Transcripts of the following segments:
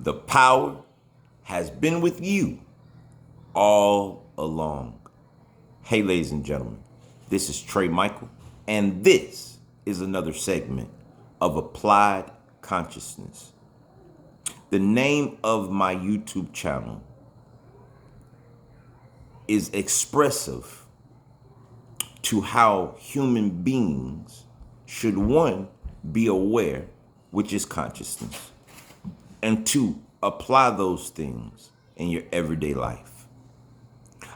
The power has been with you all along. Hey, ladies and gentlemen, this is Trey Michael, and this is another segment of Applied Consciousness. The name of my YouTube channel is expressive to how human beings should, one, be aware, which is consciousness, and two, apply those things in your everyday life.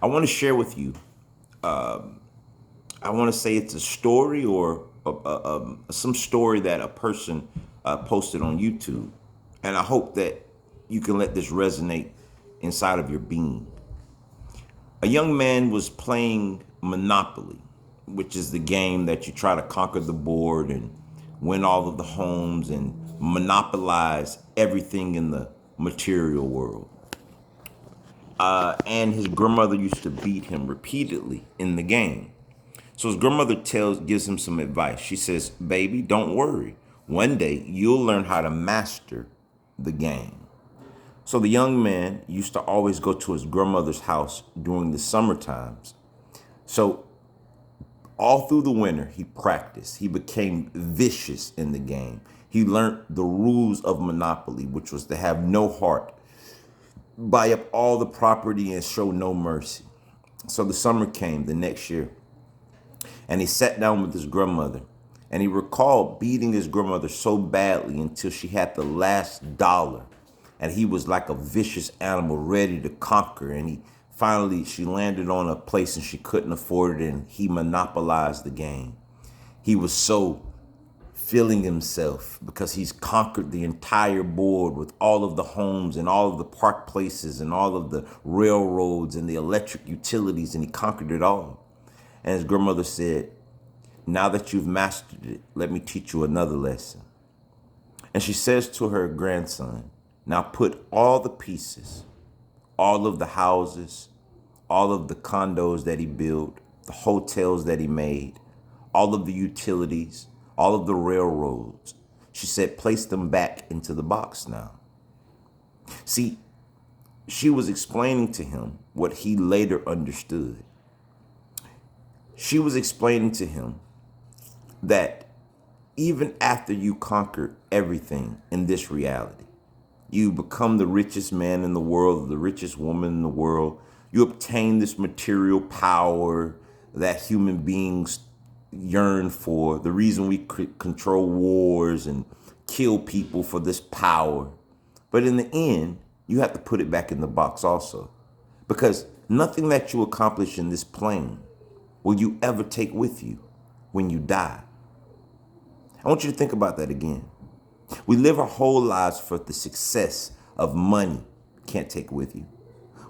I want to share with you, I want to say it's a story or some story that a person posted on YouTube. And I hope that you can let this resonate inside of your being. A young man was playing Monopoly, which is the game that you try to conquer the board and win all of the homes and monopolize everything in the material world. And his grandmother used to beat him repeatedly in the game. So his grandmother gives him some advice. She says, "Baby, don't worry. One day you'll learn how to master the game." So the young man used to always go to his grandmother's house during the summer times. So all through the winter, he practiced. He became vicious in the game. He learned the rules of Monopoly, which was to have no heart, buy up all the property, and show no mercy. So the summer came the next year, and he sat down with his grandmother, and he recalled beating his grandmother so badly until she had the last dollar, and he was like a vicious animal ready to conquer. And she landed on a place and she couldn't afford it, and he monopolized the game. He was so feeling himself because he's conquered the entire board with all of the homes and all of the park places and all of the railroads and the electric utilities, and he conquered it all. And his grandmother said, "Now that you've mastered it, let me teach you another lesson." And she says to her grandson, "Now put all the pieces, all of the houses, all of the condos that he built, the hotels that he made, all of the utilities, all of the railroads." She said, "Place them back into the box now." See, she was explaining to him what he later understood. She was explaining to him that even after you conquer everything in this reality, you become the richest man in the world, the richest woman in the world, you obtain this material power that human beings yearn for, the reason we control wars and kill people for this power. But in the end, you have to put it back in the box also, because nothing that you accomplish in this plane will you ever take with you when you die. I want you to think about that again. We live our whole lives for the success of money. Can't take with you.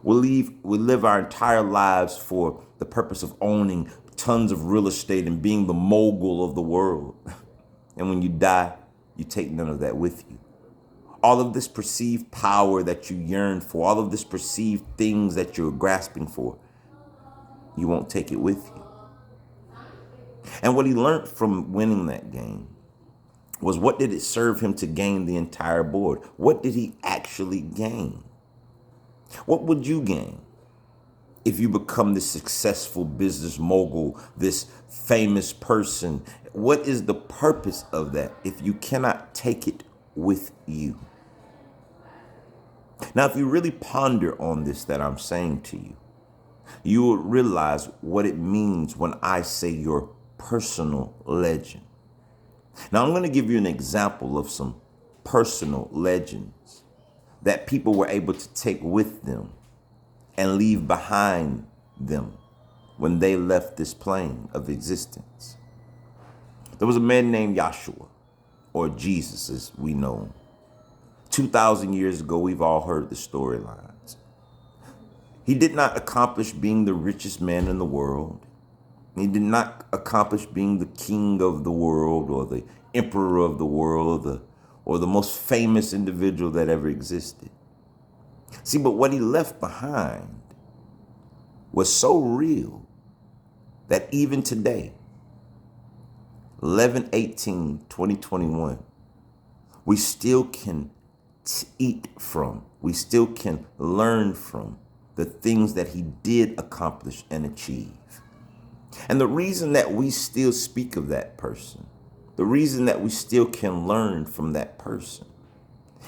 We live our entire lives for the purpose of owning tons of real estate and being the mogul of the world. And when you die, you take none of that with you. All of this perceived power that you yearn for, all of this perceived things that you're grasping for, you won't take it with you. And what he learned from winning that game was, what did it serve him to gain the entire board? What did he actually gain? What would you gain if you become this successful business mogul, this famous person? What is the purpose of that if you cannot take it with you? Now, if you really ponder on this that I'm saying to you, you will realize what it means when I say your personal legend. Now, I'm going to give you an example of some personal legends that people were able to take with them and leave behind them when they left this plane of existence. There was a man named Yahshua, or Jesus as we know him. 2,000 years ago, we've all heard the storylines. He did not accomplish being the richest man in the world. He did not accomplish being the king of the world or the emperor of the world or the most famous individual that ever existed. See, but what he left behind was so real that even today, 11/18/2021, we still can eat from. We still can learn from the things that he did accomplish and achieve. And the reason that we still speak of that person, the reason that we still can learn from that person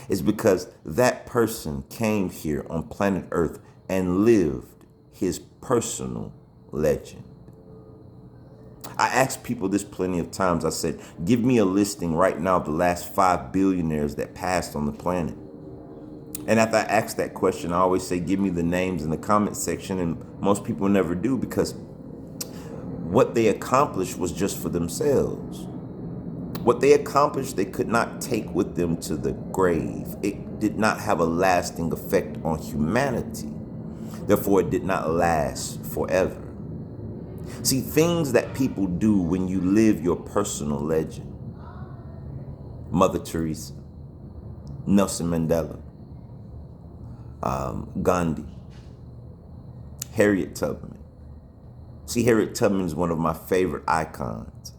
is because that person came here on planet Earth and lived his personal legend. I asked people this plenty of times. I said, give me a listing right now of the last 5 billionaires that passed on the planet. And after I ask that question, I always say, give me the names in the comment section. And most people never do, because what they accomplished was just for themselves. What they accomplished, they could not take with them to the grave. It did not have a lasting effect on humanity. Therefore, it did not last forever. See, things that people do when you live your personal legend. Mother Teresa, Nelson Mandela, Gandhi, Harriet Tubman. See, Harriet Tubman is one of my favorite icons.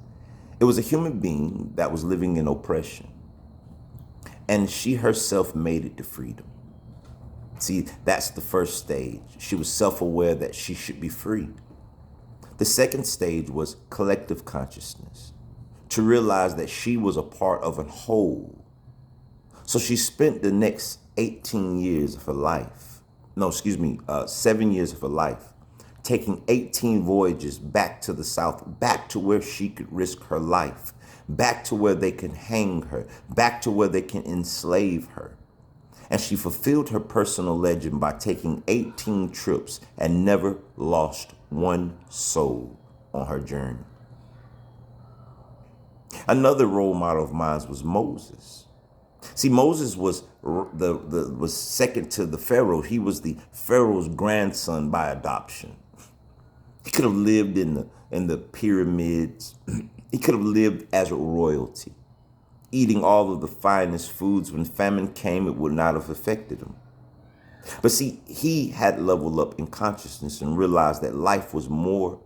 It was a human being that was living in oppression, and she herself made it to freedom. See, that's the first stage. She was self-aware that she should be free. The second stage was collective consciousness, to realize that she was a part of a whole. So she spent the next 18 years of her life, 7 years of her life, taking 18 voyages back to the South, back to where she could risk her life, back to where they can hang her, back to where they can enslave her. And she fulfilled her personal legend by taking 18 trips and never lost one soul on her journey. Another role model of mine was Moses. See, Moses was was second to the Pharaoh. He was the Pharaoh's grandson by adoption. He could have lived in the pyramids. He could have lived as royalty, eating all of the finest foods. When famine came, it would not have affected him. But see, he had leveled up in consciousness and realized that life was more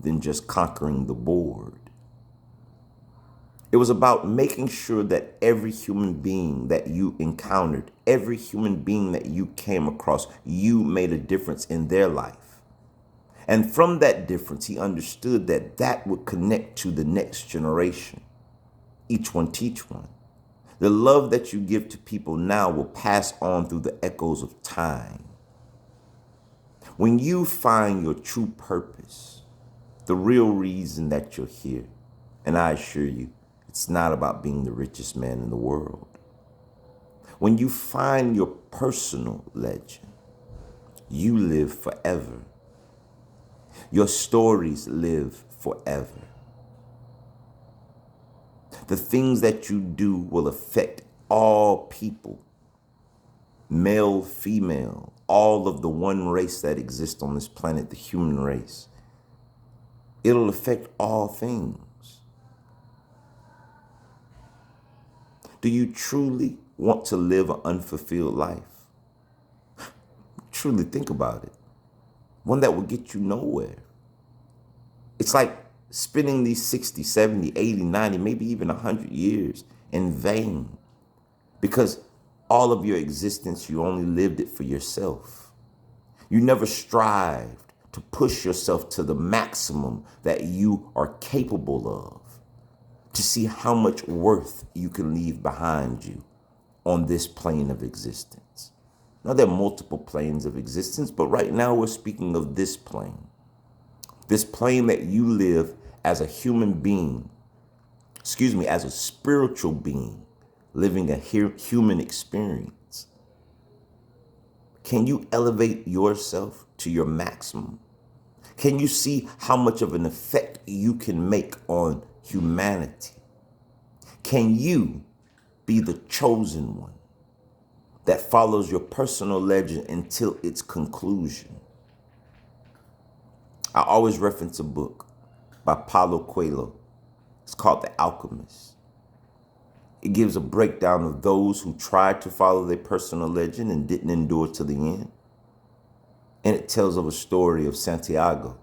than just conquering the board. It was about making sure that every human being that you encountered, every human being that you came across, you made a difference in their life. And from that difference, he understood that that would connect to the next generation. Each one teach one. The love that you give to people now will pass on through the echoes of time. When you find your true purpose, the real reason that you're here, and I assure you, it's not about being the richest man in the world. When you find your personal legend, you live forever. Your stories live forever. The things that you do will affect all people, male, female, all of the one race that exists on this planet, the human race. It'll affect all things. Do you truly want to live an unfulfilled life? Truly think about it. One that will get you nowhere. It's like spending these 60, 70, 80, 90, maybe even 100 years in vain, because all of your existence, you only lived it for yourself. You never strived to push yourself to the maximum that you are capable of, to see how much worth you can leave behind you on this plane of existence. Now, there are multiple planes of existence, but right now we're speaking of this plane that you live as a human being, as a spiritual being, living a human experience. Can you elevate yourself to your maximum? Can you see how much of an effect you can make on humanity? Can you be the chosen one that follows your personal legend until its conclusion? I always reference a book by Paulo Coelho. It's called The Alchemist. It gives a breakdown of those who tried to follow their personal legend and didn't endure to the end. And it tells of a story of Santiago,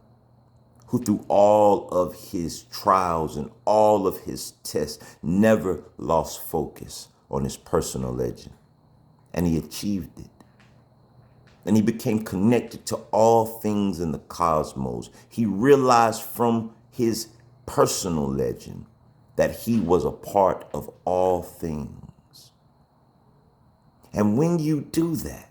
who through all of his trials and all of his tests never lost focus on his personal legend. and he achieved it. And he became connected to all things in the cosmos. He realized from his personal legend that he was a part of all things. And when you do that,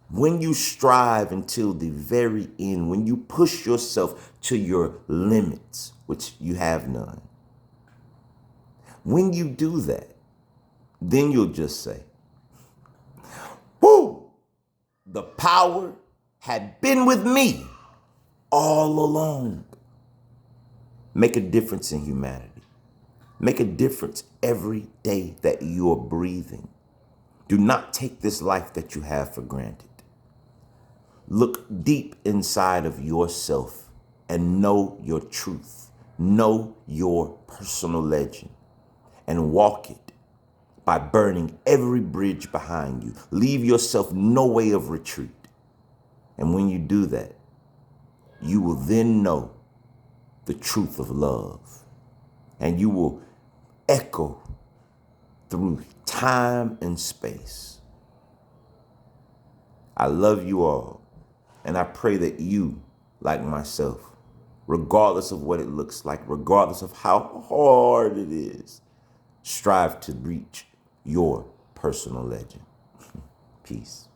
when you strive until the very end, when you push yourself to your limits, which you have none, when you do that, then you'll just say, whoo, the power had been with me all along. Make a difference in humanity. Make a difference every day that you are breathing. Do not take this life that you have for granted. Look deep inside of yourself and know your truth. Know your personal legend and walk it by burning every bridge behind you. Leave yourself no way of retreat. And when you do that, you will then know the truth of love. And you will echo through time and space. I love you all. And I pray that you, like myself, regardless of what it looks like, regardless of how hard it is, strive to reach your personal legend. Peace.